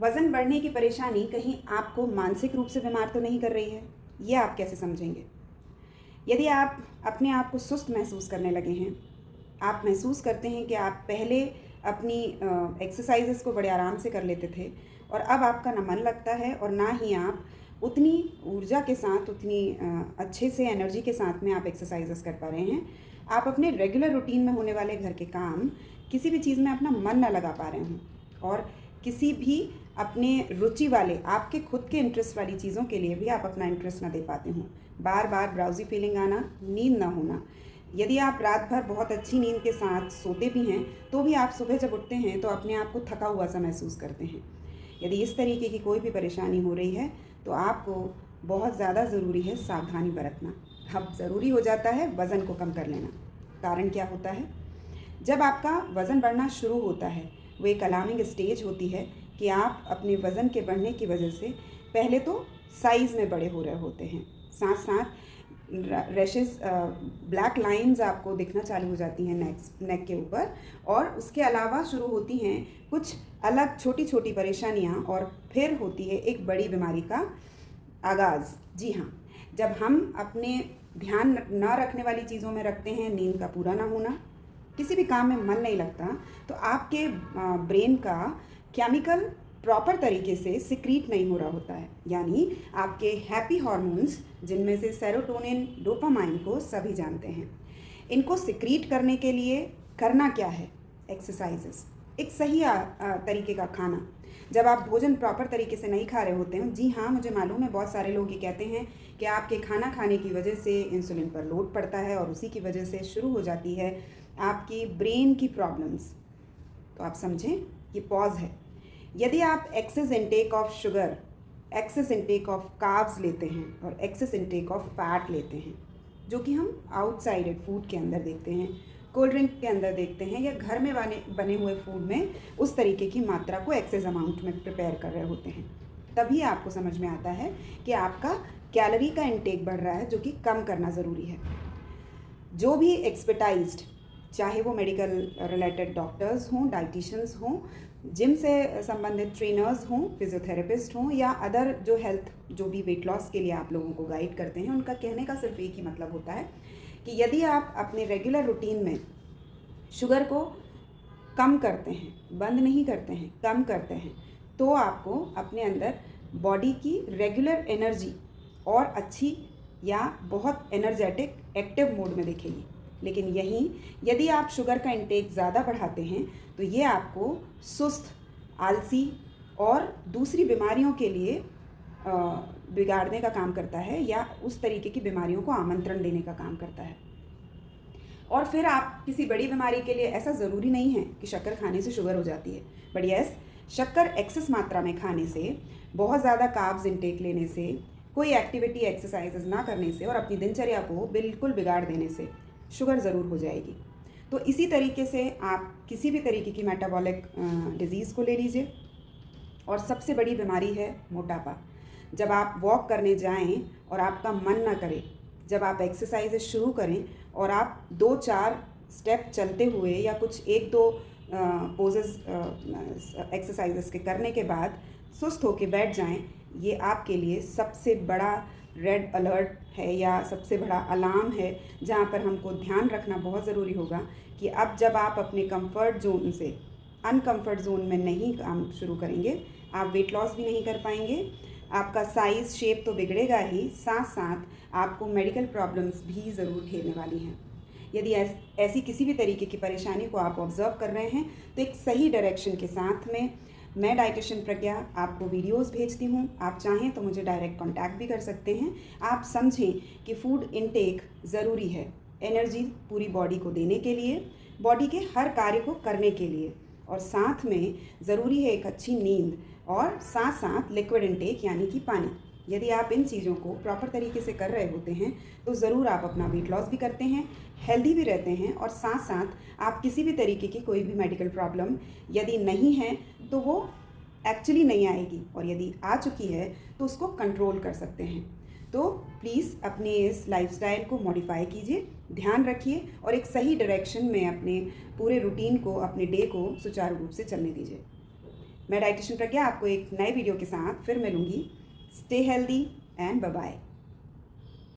वज़न बढ़ने की परेशानी कहीं आपको मानसिक रूप से बीमार तो नहीं कर रही है? ये आप कैसे समझेंगे? यदि आप अपने आप को सुस्त महसूस करने लगे हैं, आप महसूस करते हैं कि आप पहले अपनी एक्सरसाइज़ेस को बड़े आराम से कर लेते थे और अब आपका ना मन लगता है और ना ही आप उतनी ऊर्जा के साथ, उतनी अच्छे से एनर्जी के साथ में आप एक्सरसाइज़ेस कर पा रहे हैं। आप अपने रेगुलर रूटीन में होने वाले घर के काम, किसी भी चीज़ में अपना मन ना लगा पा रहे हों और किसी भी अपने रुचि वाले, आपके खुद के इंटरेस्ट वाली चीज़ों के लिए भी आप अपना इंटरेस्ट ना दे पाते हों। बार बार ड्राउज़ी फीलिंग आना, नींद ना होना। यदि आप रात भर बहुत अच्छी नींद के साथ सोते भी हैं, तो भी आप सुबह जब उठते हैं तो अपने आप को थका हुआ सा महसूस करते हैं। यदि इस तरीके की कोई भी परेशानी हो रही है, तो आपको बहुत ज़्यादा ज़रूरी है सावधानी बरतना। अब ज़रूरी हो जाता है वज़न को कम कर लेना। कारण क्या होता है? जब आपका वज़न बढ़ना शुरू होता है, वो एक अलार्मिंग स्टेज होती है कि आप अपने वज़न के बढ़ने की वजह से पहले तो साइज़ में बड़े हो रहे होते हैं, साथ साथ रैशेस, ब्लैक लाइंस आपको दिखना चालू हो जाती हैं नेक के ऊपर, और उसके अलावा शुरू होती हैं कुछ अलग छोटी छोटी परेशानियां, और फिर होती है एक बड़ी बीमारी का आगाज़। जी हाँ, जब हम अपने ध्यान ना रखने वाली चीज़ों में रखते हैं, नींद का पूरा ना होना, किसी भी काम में मन नहीं लगता, तो आपके ब्रेन का केमिकल प्रॉपर तरीके से सिक्रीट नहीं हो रहा होता है। यानी आपके हैप्पी हार्मोन्स, जिनमें से सेरोटोनिन, डोपामाइन को सभी जानते हैं, इनको सिक्रीट करने के लिए करना क्या है? एक्सरसाइजेस, एक सही तरीके का खाना। जब आप भोजन प्रॉपर तरीके से नहीं खा रहे होते हैं, जी हाँ, मुझे मालूम है बहुत सारे लोग ये कहते हैं कि आपके खाना खाने की वजह से इंसुलिन पर लोड पड़ता है और उसी की वजह से शुरू हो जाती है आपकी ब्रेन की प्रॉब्लम्स। तो आप समझें, ये पॉज है। यदि आप excess intake of sugar, excess intake of carbs लेते हैं और एक्सेस इंटेक ऑफ फैट लेते हैं, जो कि हम आउटसाइडेड फूड के अंदर देखते हैं, कोल्ड ड्रिंक के अंदर देखते हैं, या घर में बने हुए फूड में उस तरीके की मात्रा को एक्सेस अमाउंट में प्रिपेयर कर रहे होते हैं, तभी आपको समझ में आता है कि आपका कैलोरी का इंटेक बढ़ रहा है, जो कि कम करना ज़रूरी है। जो भी एक्सपर्टाइज्ड, चाहे वो मेडिकल रिलेटेड डॉक्टर्स हों, डाइटिशियंस हों, जिम से संबंधित ट्रेनर्स हों, फिजियोथेरेपिस्ट हों, या अदर जो हेल्थ, जो भी वेट लॉस के लिए आप लोगों को गाइड करते हैं, उनका कहने का सिर्फ एक ही मतलब होता है कि यदि आप अपने रेगुलर रूटीन में शुगर को कम करते हैं, बंद नहीं करते हैं, कम करते हैं, तो आपको अपने अंदर बॉडी की रेगुलर एनर्जी और अच्छी या बहुत एनर्जेटिक एक्टिव मोड में दिखेगी। लेकिन यहीं यदि आप शुगर का इंटेक ज़्यादा बढ़ाते हैं, तो ये आपको सुस्त, आलसी और दूसरी बीमारियों के लिए बिगाड़ने का काम करता है, या उस तरीके की बीमारियों को आमंत्रण देने का काम करता है। और फिर आप किसी बड़ी बीमारी के लिए, ऐसा ज़रूरी नहीं है कि शक्कर खाने से शुगर हो जाती है, बट यस, शक्कर एक्सेस मात्रा में खाने से, बहुत ज़्यादा कार्ब्स इंटेक लेने से, कोई एक्टिविटी एक्सरसाइजेज ना करने से और अपनी दिनचर्या को बिल्कुल बिगाड़ देने से शुगर ज़रूर हो जाएगी। तो इसी तरीके से आप किसी भी तरीके की मेटाबॉलिक डिजीज़ को ले लीजिए, और सबसे बड़ी बीमारी है मोटापा। जब आप वॉक करने जाएं और आपका मन ना करे, जब आप एक्सरसाइजेज शुरू करें और आप 2-4 स्टेप चलते हुए या कुछ 1-2 पोजेस एक्सरसाइजेस के करने के बाद सुस्त होकर बैठ जाएं, ये आपके लिए सबसे बड़ा रेड अलर्ट है, या सबसे बड़ा अलार्म है, जहाँ पर हमको ध्यान रखना बहुत ज़रूरी होगा कि अब जब आप अपने कंफर्ट जोन से अनकंफर्ट जोन में नहीं काम शुरू करेंगे, आप वेट लॉस भी नहीं कर पाएंगे, आपका साइज़ शेप तो बिगड़ेगा ही, साथ साथ आपको मेडिकल प्रॉब्लम्स भी ज़रूर घेरने वाली हैं। यदि ऐसी किसी भी तरीके की परेशानी को आप ऑब्ज़र्व कर रहे हैं, तो एक सही डायरेक्शन के साथ में मैं डाइटिशियन प्रज्ञा आपको वीडियोस भेजती हूँ। आप चाहें तो मुझे डायरेक्ट कांटेक्ट भी कर सकते हैं। आप समझें कि फूड इनटेक ज़रूरी है एनर्जी पूरी बॉडी को देने के लिए, बॉडी के हर कार्य को करने के लिए, और साथ में ज़रूरी है एक अच्छी नींद, और साथ साथ लिक्विड इनटेक यानी कि पानी। यदि आप इन चीज़ों को प्रॉपर तरीके से कर रहे होते हैं, तो ज़रूर आप अपना वेट लॉस भी करते हैं, हेल्दी भी रहते हैं, और साथ साथ आप किसी भी तरीके की कोई भी मेडिकल प्रॉब्लम यदि नहीं है तो वो एक्चुअली नहीं आएगी, और यदि आ चुकी है तो उसको कंट्रोल कर सकते हैं। तो प्लीज़ अपने इस लाइफस्टाइल को मॉडिफाई कीजिए, ध्यान रखिए, और एक सही डायरेक्शन में अपने पूरे रूटीन को, अपने डे को सुचारू रूप से चलने दीजिए। मैं डाइटिशियन प्रज्ञा आपको एक नए वीडियो के साथ फिर मिलूँगी। Stay healthy and bye bye.